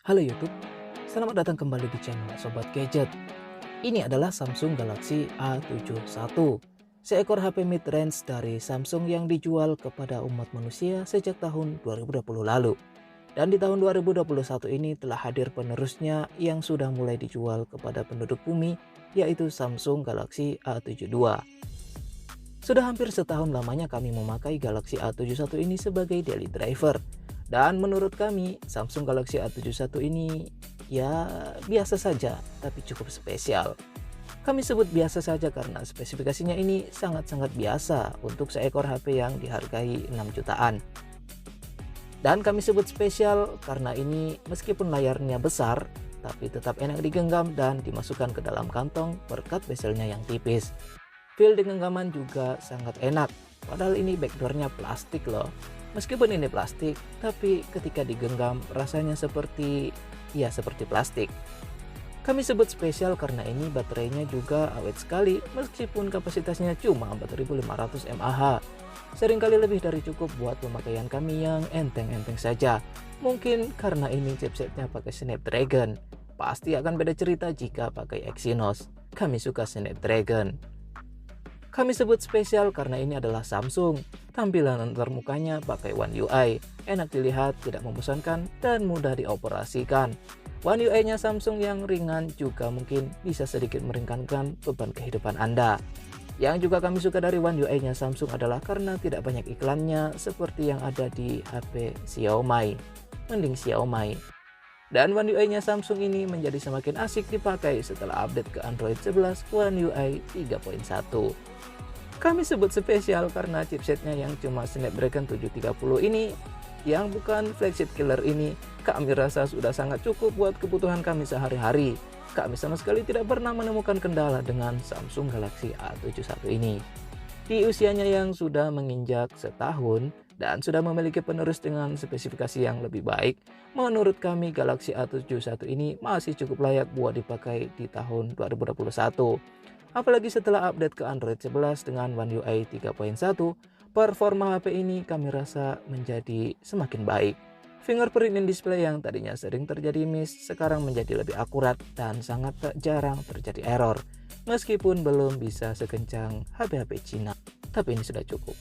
Halo YouTube, selamat datang kembali di channel Sobat Gadget. Ini adalah Samsung Galaxy A71, seekor HP mid-range dari Samsung yang dijual kepada umat manusia sejak tahun 2020 lalu. Dan di tahun 2021 ini telah hadir penerusnya yang sudah mulai dijual kepada penduduk bumi, yaitu Samsung Galaxy A72. Sudah hampir setahun lamanya kami memakai Galaxy A71 ini sebagai daily driver. Dan menurut kami, Samsung Galaxy A71 ini ya biasa saja, tapi cukup spesial. Kami sebut biasa saja karena spesifikasinya ini sangat-sangat biasa untuk seekor HP yang dihargai 6 jutaan. Dan kami sebut spesial karena ini meskipun layarnya besar, tapi tetap enak digenggam dan dimasukkan ke dalam kantong berkat bezelnya yang tipis. Feel di genggaman juga sangat enak, padahal ini backdoornya plastik loh. Meskipun ini plastik, tapi ketika digenggam rasanya seperti plastik. Kami sebut spesial karena ini baterainya juga awet sekali meskipun kapasitasnya cuma 4500 mAh. Seringkali lebih dari cukup buat pemakaian kami yang enteng-enteng saja. Mungkin karena ini chipsetnya pakai Snapdragon. Pasti akan beda cerita jika pakai Exynos. Kami suka Snapdragon. Kami sebut spesial karena ini adalah Samsung. Tampilan antarmukanya pakai One UI, enak dilihat, tidak membosankan, dan mudah dioperasikan. One UI-nya Samsung yang ringan juga mungkin bisa sedikit meringankan beban kehidupan Anda. Yang juga kami suka dari One UI-nya Samsung adalah karena tidak banyak iklannya seperti yang ada di HP Xiaomi. Mending Xiaomi. Dan One UI-nya Samsung ini menjadi semakin asik dipakai setelah update ke Android 11 One UI 3.1. Kami sebut spesial karena chipsetnya yang cuma Snapdragon 730 ini, yang bukan flagship killer ini, kami rasa sudah sangat cukup buat kebutuhan kami sehari-hari. Kami sama sekali tidak pernah menemukan kendala dengan Samsung Galaxy A71 ini. Di usianya yang sudah menginjak setahun dan sudah memiliki penerus dengan spesifikasi yang lebih baik, menurut kami Galaxy A71 ini masih cukup layak buat dipakai di tahun 2021. Apalagi setelah update ke Android 11 dengan One UI 3.1, performa HP ini kami rasa menjadi semakin baik. Fingerprint in display yang tadinya sering terjadi miss sekarang menjadi lebih akurat dan sangat tak jarang terjadi error. Meskipun belum bisa sekencang HP-HP Cina, tapi ini sudah cukup.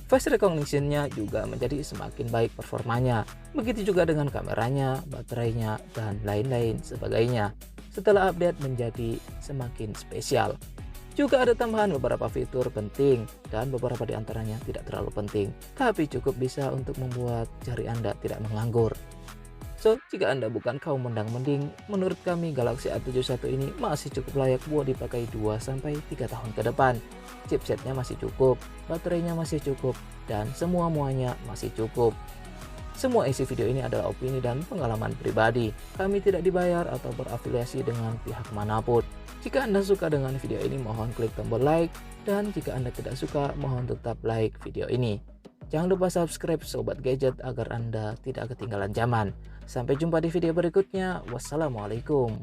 Face recognition-nya juga menjadi semakin baik performanya. Begitu juga dengan kameranya, baterainya, dan lain-lain sebagainya. Setelah update menjadi semakin spesial. Juga ada tambahan beberapa fitur penting dan beberapa di antaranya tidak terlalu penting, tapi cukup bisa untuk membuat jari Anda tidak menganggur. So, jika Anda bukan kaum mendang-mending, menurut kami Galaxy A71 ini masih cukup layak buat dipakai 2-3 tahun ke depan. Chipsetnya masih cukup, baterainya masih cukup, dan semua-muanya masih cukup. Semua isi video ini adalah opini dan pengalaman pribadi. Kami tidak dibayar atau berafiliasi dengan pihak manapun. Jika Anda suka dengan video ini, mohon klik tombol like. Dan jika Anda tidak suka, mohon tetap like video ini. Jangan lupa subscribe Sobat Gadget agar Anda tidak ketinggalan zaman. Sampai jumpa di video berikutnya. Wassalamualaikum.